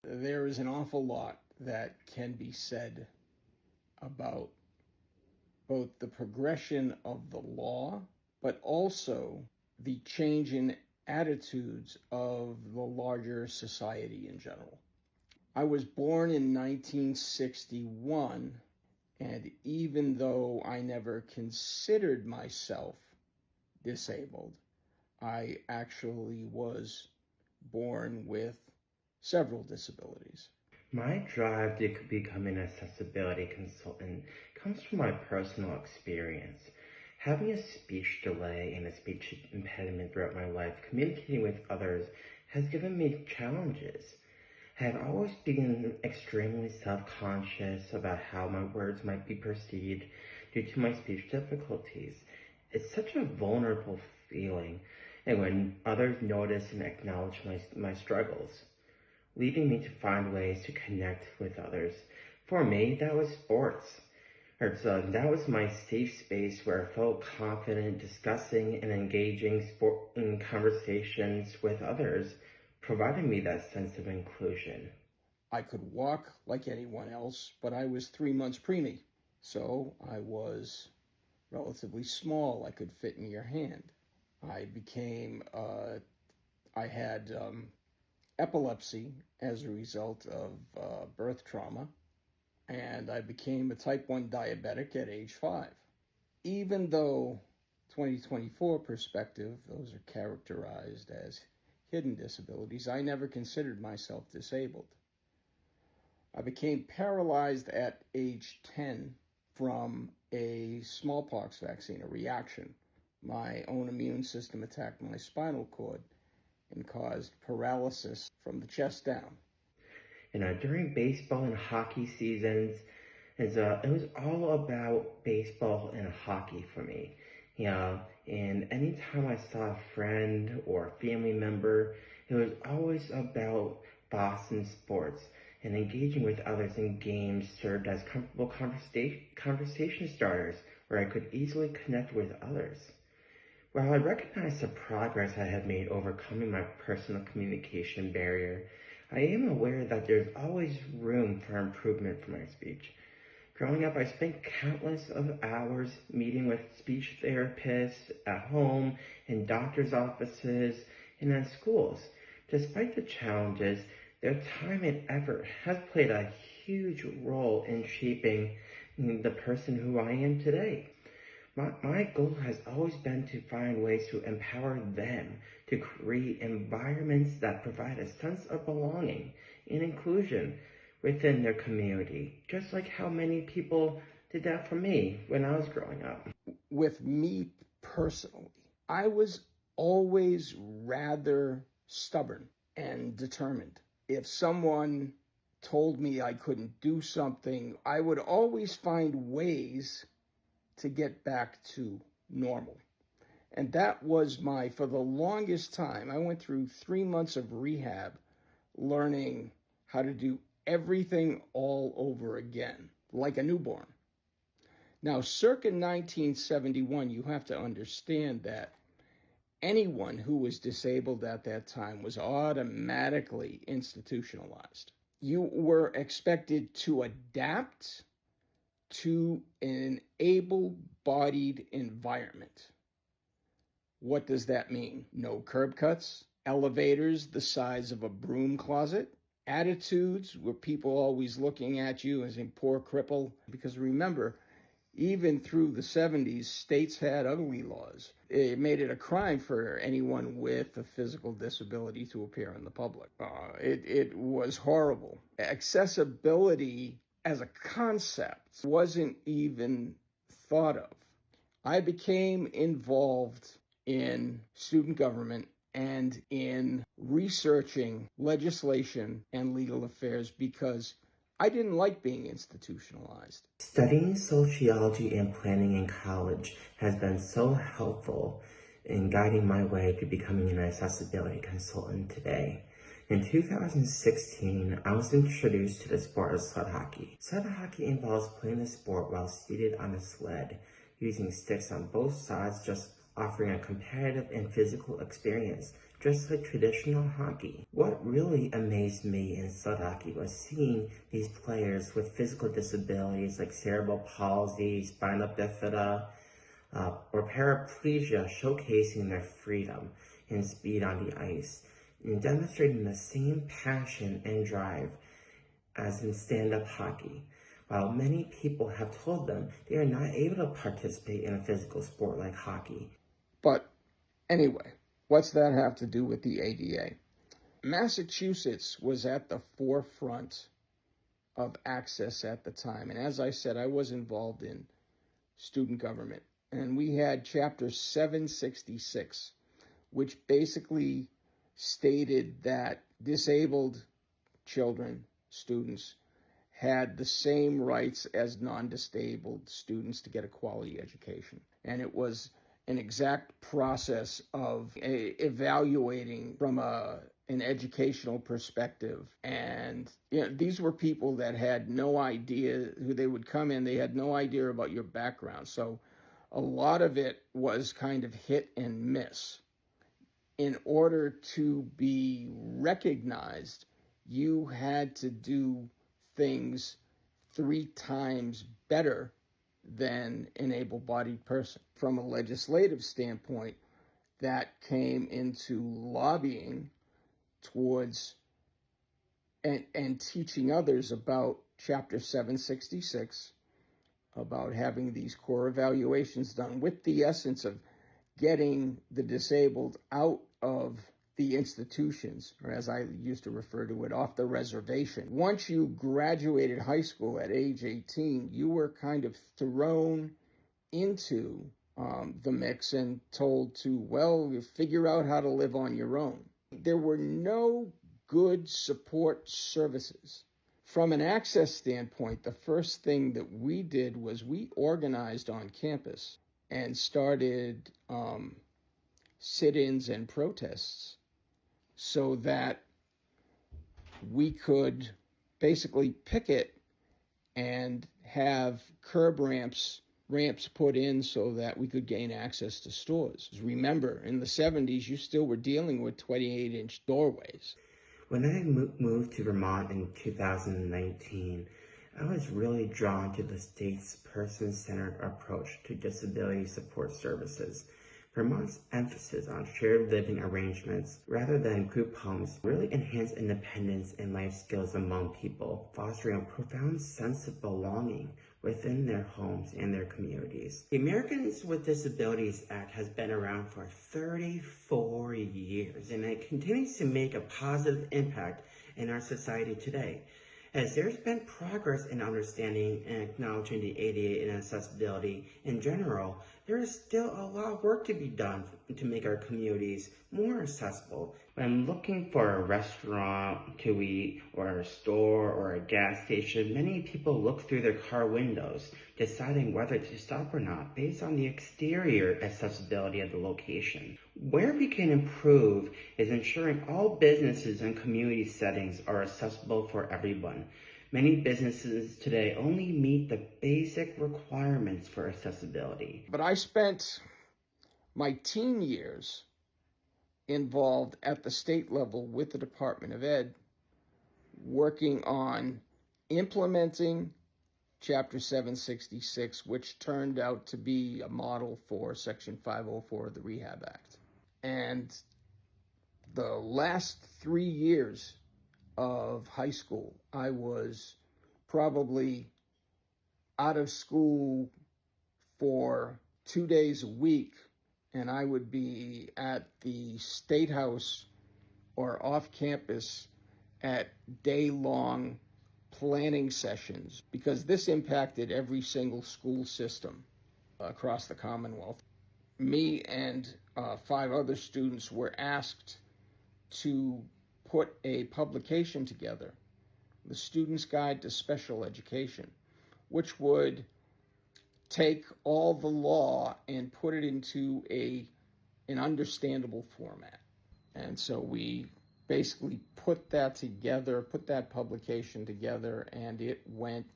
There is an awful lot that can be said about both the progression of the law, but also the change in attitudes of the larger society in general. I was born in 1961, and even though I never considered myself disabled, I actually was born with several disabilities. My drive to become an accessibility consultant comes from my personal experience. Having a speech delay and a speech impediment throughout my life, communicating with others has given me challenges. I have always been extremely self-conscious about how my words might be perceived due to my speech difficulties. It's such a vulnerable feeling, and when others notice and acknowledge my struggles, leading me to find ways to connect with others. For me, that was sports. That was my safe space where I felt confident discussing and engaging in conversations with others, providing me that sense of inclusion. I could walk like anyone else, but I was 3 months preemie, so I was relatively small. I could fit in your hand. I had epilepsy as a result of birth trauma, and I became a type 1 diabetic at age 5. Even though 2024 perspective, those are characterized as hidden disabilities, I never considered myself disabled. I became paralyzed at age 10 from a smallpox vaccine, a reaction. My own immune system attacked my spinal cord and caused paralysis from the chest down. During baseball and hockey seasons, it was all about baseball and hockey for me. And anytime I saw a friend or a family member, it was always about Boston sports, and engaging with others in games served as comfortable conversation starters where I could easily connect with others. While I recognize the progress I have made overcoming my personal communication barrier, I am aware that there's always room for improvement for my speech. Growing up, I spent countless of hours meeting with speech therapists at home, in doctor's offices, and at schools. Despite the challenges, their time and effort has played a huge role in shaping the person who I am today. My goal has always been to find ways to empower them to create environments that provide a sense of belonging and inclusion within their community, just like how many people did that for me when I was growing up. With me personally, I was always rather stubborn and determined. If someone told me I couldn't do something, I would always find ways to get back to normal. And that was for the longest time, I went through 3 months of rehab learning how to do everything all over again, like a newborn. Now, circa 1971, you have to understand that anyone who was disabled at that time was automatically institutionalized. You were expected to adapt to an able-bodied environment. What does that mean? No curb cuts, elevators the size of a broom closet, attitudes where people always looking at you as a poor cripple. Because remember, even through the 70s, states had ugly laws. It made it a crime for anyone with a physical disability to appear in the public. It was horrible. Accessibility as a concept wasn't even thought of. I became involved in student government and in researching legislation and legal affairs because I didn't like being institutionalized. Studying sociology and planning in college has been so helpful in guiding my way to becoming an accessibility consultant today. In 2016, I was introduced to the sport of sled hockey. Sled hockey involves playing the sport while seated on a sled, using sticks on both sides, just offering a competitive and physical experience just like traditional hockey. What really amazed me in sled hockey was seeing these players with physical disabilities like cerebral palsy, spinal bifida, or paraplegia showcasing their freedom and speed on the ice and demonstrating the same passion and drive as in stand-up hockey. While many people have told them they are not able to participate in a physical sport like hockey. But anyway, what's that have to do with the ADA? Massachusetts was at the forefront of access at the time. And as I said, I was involved in student government. And we had Chapter 766, which basically stated that disabled children, students, had the same rights as non-disabled students to get a quality education. And it was an exact process of evaluating from an educational perspective. And these were people that had no idea who they would come in. They had no idea about your background. So a lot of it was kind of hit and miss. In order to be recognized, you had to do things 3 times better than an able-bodied person. From a legislative standpoint, that came into lobbying towards and teaching others about Chapter 766, about having these core evaluations done with the essence of getting the disabled out of the institutions, or as I used to refer to it, off the reservation. Once you graduated high school at age 18, you were kind of thrown into the mix and told to, well, figure out how to live on your own. There were no good support services. From an access standpoint, the first thing that we did was we organized on campus and started sit-ins and protests so that we could basically picket and have curb ramps put in so that we could gain access to stores. Remember, in the 70s, you still were dealing with 28-inch doorways. When I moved to Vermont in 2019, I was really drawn to the state's person-centered approach to disability support services. Vermont's emphasis on shared living arrangements rather than group homes really enhanced independence and life skills among people, fostering a profound sense of belonging within their homes and their communities. The Americans with Disabilities Act has been around for 34 years, and it continues to make a positive impact in our society today. As there's been progress in understanding and acknowledging the ADA and accessibility in general, there is still a lot of work to be done to make our communities more accessible. When looking for a restaurant to eat, or a store, or a gas station, many people look through their car windows, deciding whether to stop or not based on the exterior accessibility of the location. Where we can improve is ensuring all businesses and community settings are accessible for everyone. Many businesses today only meet the basic requirements for accessibility. But I spent my teen years involved at the state level with the Department of Ed, working on implementing Chapter 766, which turned out to be a model for Section 504 of the Rehab Act. And the last 3 years of high school, I was probably out of school for 2 days a week, and I would be at the State House or off campus at day-long planning sessions, because this impacted every single school system across the Commonwealth. Me and 5 other students were asked to put a publication together, the Student's Guide to Special Education, which would take all the law and put it into an understandable format. And so we basically put that publication together, and it went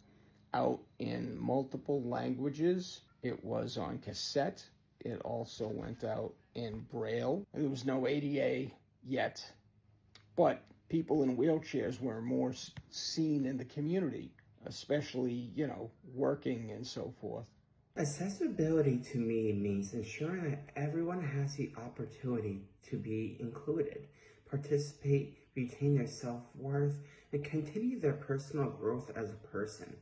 out in multiple languages. It was on cassette. It also went out in Braille. There was no ADA yet, but people in wheelchairs were more seen in the community, especially, working and so forth. Accessibility to me means ensuring that everyone has the opportunity to be included, participate, retain their self-worth, and continue their personal growth as a person.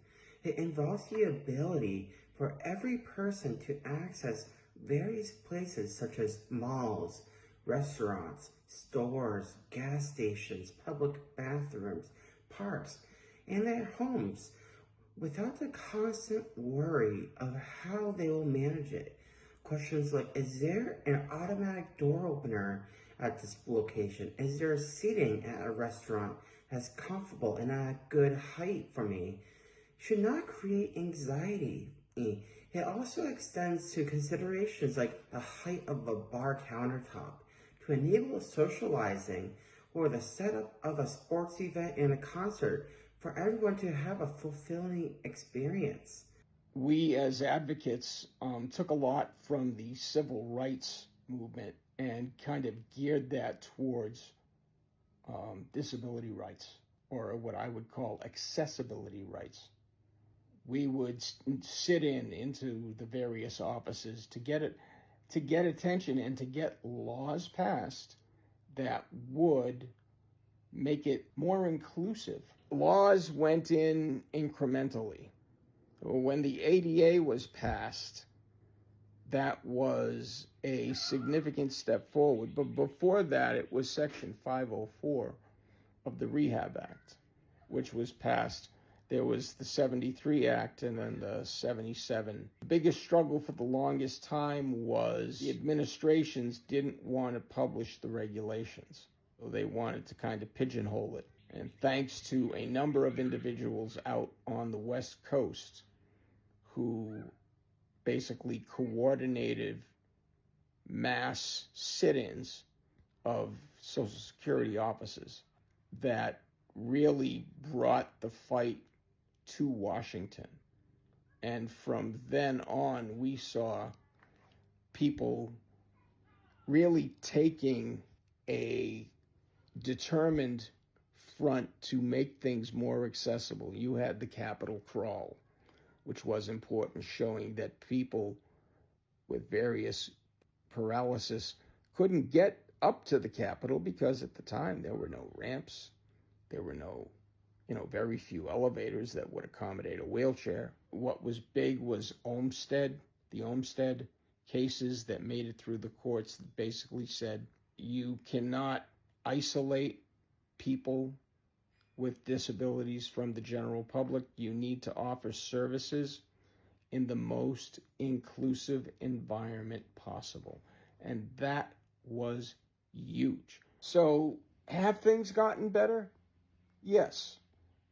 It involves the ability for every person to access various places such as malls, restaurants, stores, gas stations, public bathrooms, parks, and their homes without the constant worry of how they will manage it. Questions like, is there an automatic door opener at this location? Is there seating at a restaurant that's comfortable and at a good height for me? Should not create anxiety. It also extends to considerations like the height of a bar countertop to enable socializing or the setup of a sports event and a concert for everyone to have a fulfilling experience. We as advocates took a lot from the civil rights movement and kind of geared that towards disability rights, or what I would call accessibility rights. We would sit into the various offices to get attention and to get laws passed that would make it more inclusive. Laws went in incrementally. When the ADA was passed, that was a significant step forward. But before that, it was Section 504 of the Rehab Act, which was passed. There was the 73 Act and then the 77. The biggest struggle for the longest time was the administrations didn't want to publish the regulations. So they wanted to kind of pigeonhole it. And thanks to a number of individuals out on the West Coast who basically coordinated mass sit-ins of Social Security offices, that really brought the fight to Washington. And from then on, we saw people really taking a determined front to make things more accessible. You had the Capitol Crawl, which was important, showing that people with various paralysis couldn't get up to the Capitol because at the time there were no ramps, there were no, very few elevators that would accommodate a wheelchair. What was big was the Olmsted cases that made it through the courts that basically said you cannot isolate people with disabilities from the general public. You need to offer services in the most inclusive environment possible. And that was huge. So have things gotten better? Yes.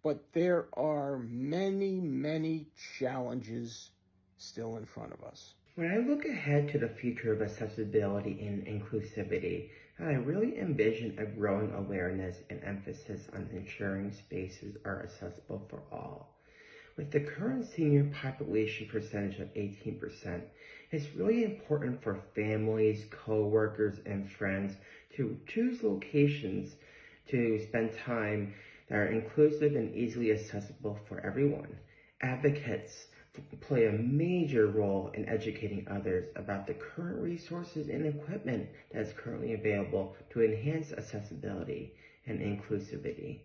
But there are many, many challenges still in front of us. When I look ahead to the future of accessibility and inclusivity, I really envision a growing awareness and emphasis on ensuring spaces are accessible for all. With the current senior population percentage of 18%, it's really important for families, co-workers, and friends to choose locations to spend time that are inclusive and easily accessible for everyone. Advocates play a major role in educating others about the current resources and equipment that is currently available to enhance accessibility and inclusivity.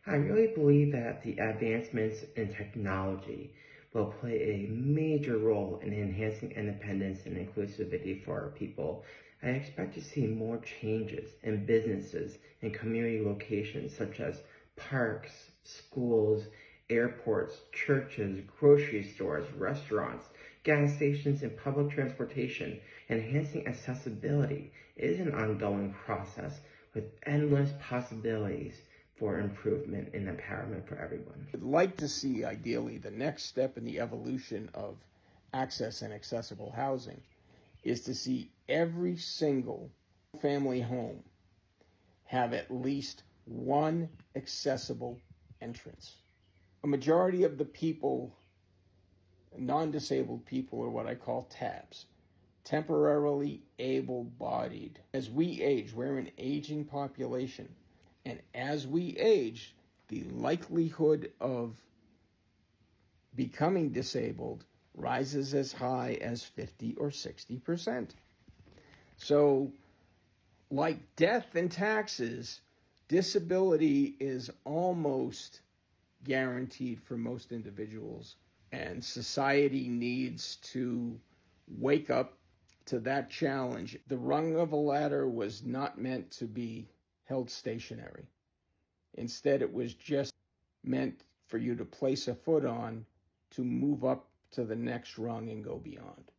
I really believe that the advancements in technology will play a major role in enhancing independence and inclusivity for our people. I expect to see more changes in businesses and community locations such as parks, schools, airports, churches, grocery stores, restaurants, gas stations, and public transportation. Enhancing accessibility is an ongoing process with endless possibilities for improvement and empowerment for everyone. I'd like to see, ideally, the next step in the evolution of access and accessible housing is to see every single family home have at least one accessible entrance. A majority of the people, non-disabled people, are what I call tabs. temporarily able-bodied. As we age, we're an aging population. And as we age, the likelihood of becoming disabled rises as high as 50 or 60%. So, like death and taxes, disability is almost guaranteed for most individuals. And society needs to wake up to that challenge. The rung of a ladder was not meant to be held stationary. Instead, it was just meant for you to place a foot on to move up to the next rung and go beyond.